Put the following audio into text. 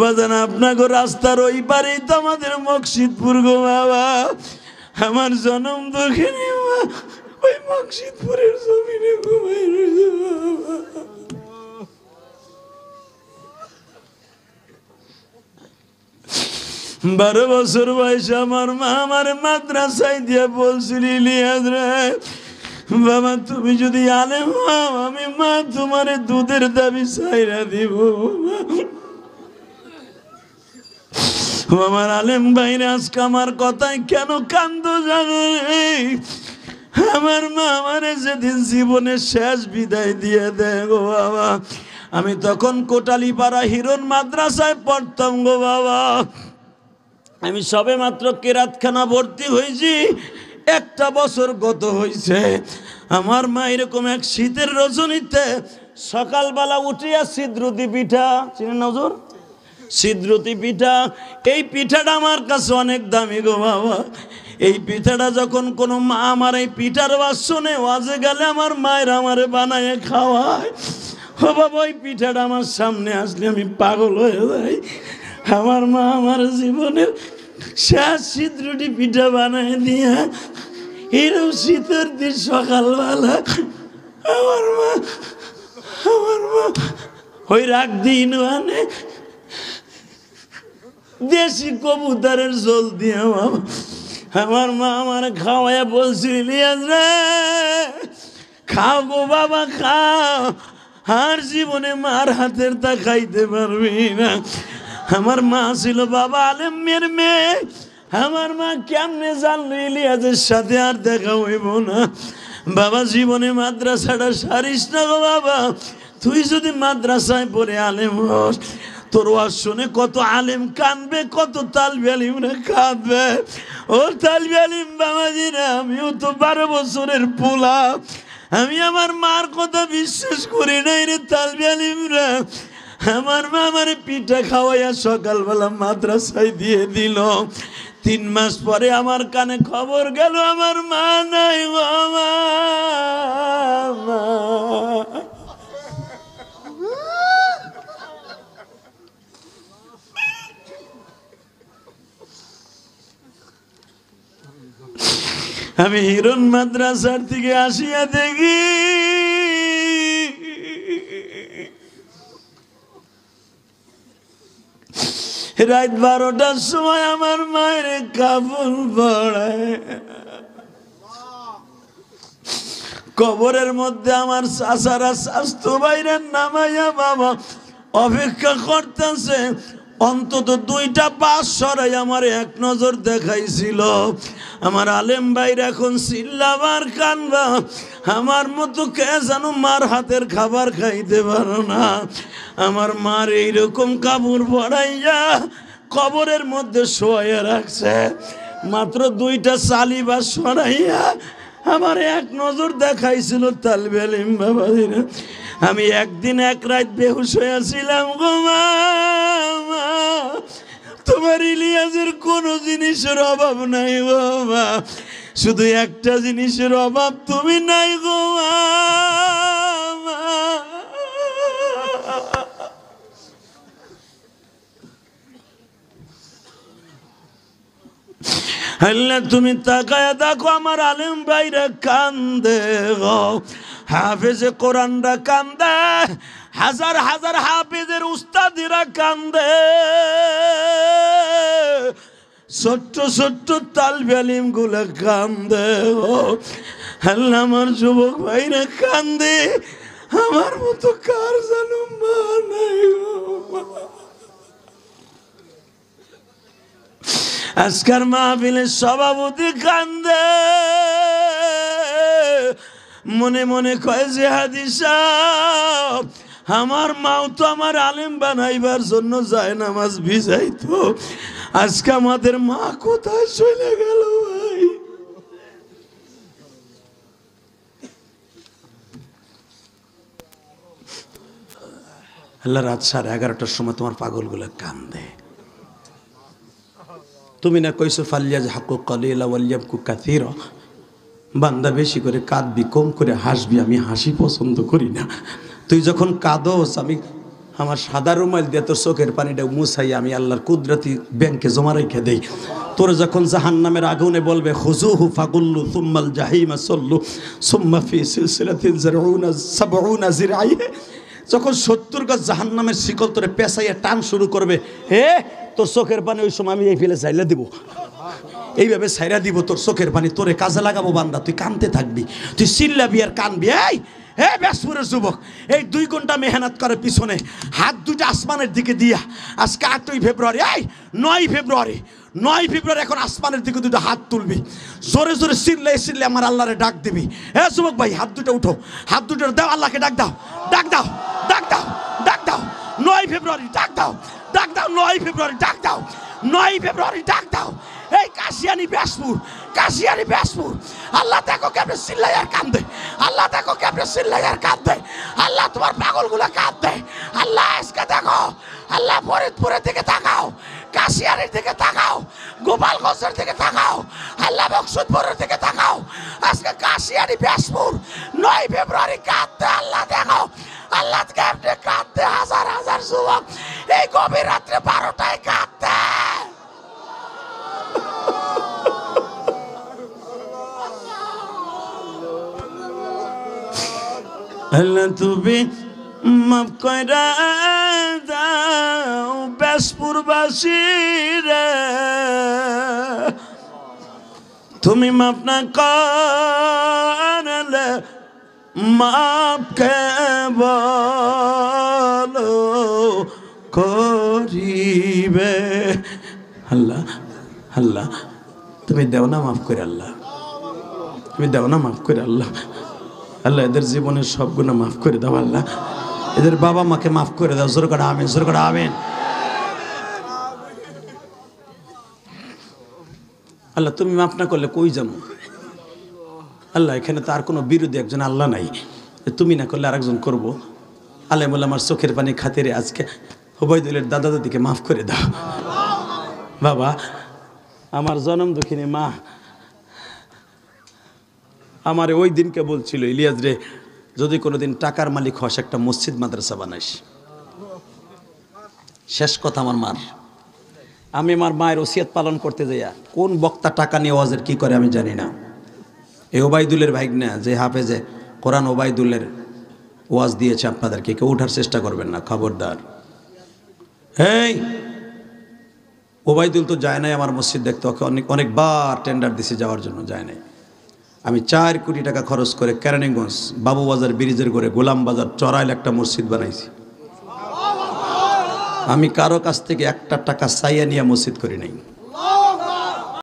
বাজান আপনাকে রাস্তার ওই পারেই তো আমাদের মকসিদপুর গো বাবা। আমার জন্ম দক্ষিণে ওই মকসিদপুরের জমিনে ঘুমাই রয়েছে বাবা। 12 বছর বয়সে আমার মা আমার মাদ্রাসায় দিয়ে বলছিল, ইলিয়াস রে বাবা তুমি যদি আলেম হও আমি মা তোমার দুধের দাবি চাইরা দিব। আমার আলেম ভাইরা আজকে আমার কথায় কেন কান্দো জানো? আমার মা আমার যেদিন জীবনের শেষ বিদায় দিয়ে দেয় গো বাবা, আমি তখন কোটালীপাড়া হিরণ মাদ্রাসায় পড়তাম গো বাবা। আমি সবে মাত্র কেরাতখানা ভর্তি হয়েছি, 1টা বছর গত হয়েছে। আমার মা এরকম এক শীতের রজনীতে সকালবেলা উঠিয়া সিদ্রুতি পিঠা, চিনেন নজর সিদ্রুতি পিঠা, এই পিঠাটা আমার কাছে অনেক দামি গো বাবা। এই পিঠাটা যখন কোনো মা আমার এই পিঠার বাসনে ওয়াজে গেলে আমার মায়ের আমারে বানায় খাওয়ায়। ও বাবা ওই পিঠাটা আমার সামনে আসলে আমি পাগল হয়ে যাই। আমার মা আমার জীবনের শেষ সিদ্রুটি পিঠা বানায় দিয়া এরকম শীতের দিন সকালবেলা আমার মা ওই রাগ দিন মানে দেশি কবুতরের ঝোল দিয়ে আমার মা আমার খাওয়াইয়া বলছিল, ইলিয়াস রে খাও গো বাবা খাও, আর জীবনে মার হাতের তা খাইতে পারবি না। আমার মা ছিল বাবা আলেমের মেয়ে। আমার মা কেমনে জানলো ইলিয়াসের সাথে আর দেখা হইব না। বাবা জীবনে মাদ্রাসাটা সারিস না গো বাবা, তুই যদি মাদ্রাসায় পড়ে আলেম হস তোর ওয়াজ শুনে কত আলেম কানবে, কত তালবি আলিমরা কাঁদবে। ও তালবি আলিম বাবাজিরা, আমিও তো 12 বছরের পোলা, আমি আমার মার কথা বিশ্বাস করি নাই রে তালবি আলিমরা। আমার মা আমার পিঠা খাওয়াইয়া সকালবেলা মাদ্রাসায় দিয়ে দিল। 3 মাস পরে আমার কানে খবর গেল আমার মা নাই গো মা। আমি হিরণ মাদ্রাসার থেকে আসিয়া দেখি রাত 12টার সময় আমার মায়ের কাপড় পড়ায়। কবরের মধ্যে আমার চাচারা স্বাস্থ্য বাইরের নামাইয়া বাবা অপেক্ষা করতেছে। অন্তত 2টা বাস সরাই আমার এক নজর দেখাইছিল। আমার আলেম ভাইরা এখন চিল্লাবার কানবা, আমার মতো কে জানো মার হাতের খাবার খাইতে পারো না। আমার মার এইরকম কাপড় পরাইয়া কবরের মধ্যে শোয়াইয়া রাখছে। মাত্র 2টা চালি বাস সরাইয়া আমার এক নজর দেখাইছিল তালবে আলিম বাবাজিরা। আমি একদিন এক রাত বেহুশ হয়েছিলাম গো মা। তোমার ইলিয়াসের কোন জিনিসের অভাব নাই গো মা, শুধু একটা জিনিসের অভাব তুমি নাই গো মা। আল্লাহ তুমি তাকায়া দেখো আমার আলেম ভাইরা কান্দে গো, হাফেজে কোরআনরা কান্দে, হাজার হাজার হাফেজের উস্তাদিরা কান্দে, ছোট্ট ছোট্ট তালবে আলিম গুলা কান্দে গো। আল্লাহ আমার যুবক ভাইরা কান্দে, আমার মতো কার জানো মা নাই গো। আজকার মাহফিলের সভাপতি কান্দে, মনে মনে কয় যে হাদিসা আমার মাও তো আমার আলেম বানাইবার জন্য যায় নামাজ ভিজাইতো, আজকে আমাদের মা কোথায় চলে গেল ভাই। আল্লাহ রাত 11:30টার সময় তোমার পাগলগুলো কান্দে। তুমি না কইছো ফালিয়াজ হাকু কলিলা ওয়ালিয়াবকু কাসীরা, বান্দা বেশি করে কাঁদবি কম করে হাসবি, আমি হাসি পছন্দ করি না। তুই যখন কাঁদোস আমার সাদা রুমাল দিয়ে তোর চোখের পানিটা মুছাই আমি আল্লাহর কুদরতি ব্যাংকে জমা রেখে দেই। তোর যখন জাহান্নামের আগুনে বলবে খুজুহু ফাগুল্লু সুম্মাল জাহিমা সল্লু সুম্মা ফি সিলসিলাতিন যারউনা সাবউনা জিরআইহি, যখন 70 গজ জাহান্নামের শিকল তোরে পেঁচাইয়া টান শুরু করবে, হে তোর চোখের পানি ওই সময় আমি এই ফেলে চাইলে দিব, এইভাবে ছাইরা দিব তোর চোখের পানি, তোরে কাজে লাগাবো বান্দা, তুই কানতে থাকবি, তুই চিল্লাবি আর কানবি। এই হে ব্যাসপুরের যুবক, এই 2 ঘন্টা মেহনত করে পিছনে হাত দুটো আসমানের দিকে দিয়া, আজকে 8ই ফেব্রুয়ারি, এই 9ই ফেব্রুয়ারি, 9ই ফেব্রুয়ারি এখন আসমানের দিকে দুটো হাত তুলবি, জোরে জোরে চিল্লে আমার আল্লাহরে ডাক দিবি। হ্যাঁ যুবক ভাই, হাত দুটো উঠো, হাত দুটো দাও, আল্লাহকে ডাক দাও, ডাক দাও, ডাক দাও, ডাক দাও। 9ই ফেব্রুয়ারি ডাক দাও, ডাক দাও, 9ই ফেব্রুয়ারি ডাক দাও, 9ই ফেব্রুয়ারি ডাক দাও। এই কাশিয়ানি ব্যাসপুর, কাশিয়ানি ব্যাসপুর, আল্লাহ দেখো কেমনে চিল্লাই আর কান্দে, আল্লাহ দেখো কেমনে চিল্লাই আর কান্দে, আল্লাহ তোমার পাগলগুলা কান্দে, আল্লাহ আজকে দেখো, আল্লাহ ফরিদপুরের দিকে তাকাও, কাশিয়ানির দিকে তাকাও, গোপালগঞ্জের দিকে তাকাও, আল্লাহ বকশিদপুরের দিকে তাকাও, আজকে কাশিয়ানি ব্যাসপুর 9ই ফেব্রুয়ারি কাঁদতে আল্লাহ দেখো, আল্লাহ কেমনে কাঁদতে, হাজার হাজার যুবক এই গভীর রাত্রে 12টায় কাঁদতে। আল্লাহ তুমি মাফ কইরা দাও ব্যাসপুরবাসী রে, তুমি মাফ না করলে মাফ কেবল করিবে। আল্লাহ আল্লাহ তুমি দেও না মাফ করে, আল্লাহ তুমি দেও না মাফ করে, আল্লাহ আল্লাহ এদের জীবনের সব গুনাহ মাফ করে দাও, আল্লাহ এদের বাবা মাকে মাফ করে দাও, জোরে করে আমিন, জোরে করে আমিন। আল্লাহ তুমি মাফ না করলে কই যাবো, আল্লাহ এখানে তো আর কোনো বিরোধী একজন আল্লাহ নাই, তুমি না করলে আরেকজন করবো। আল্লাহ বলে আমার চোখের পানি খাতিরে আজকে ওবায়দুলের দাদা দাদিকে মাফ করে দাও। বাবা আমার জনম দুঃখিনী মা আমার ওই দিনকে বলছিল, ইলিয়াস রে যদি কোনোদিন টাকার মালিক হস একটা মসজিদ মাদ্রাসা বানাইস। শেষ কথা আমার মার, আমি আমার মায়ের ওসিয়ত পালন করতে যাইয়া কোন বক্তা টাকা নিয়ে ওয়াজের কি করে আমি জানি না। এই ওবায়দুলের ভাইগনা যে হাফেজে কোরআন ওবায়দুলের ওয়াজ দিয়েছে আপনাদেরকে, কেউ ওঠার চেষ্টা করবেন না, খবরদার। এই ওবায়দুল তো যায় নাই আমার মসজিদ দেখতে, ওকে অনেকবার টেন্ডার দিছে যাওয়ার জন্য, যায় নাই। আমি 4 কোটি টাকা খরচ করে কেরানীগঞ্জ বাবুবাজার ব্রিজের করে গোলাম বাজার চড়াইল একটা মসজিদ বানাইছি। আমি কারো কাছ থেকে 1 টাকা চাইয়া নিয়ে মসজিদ করি নাই।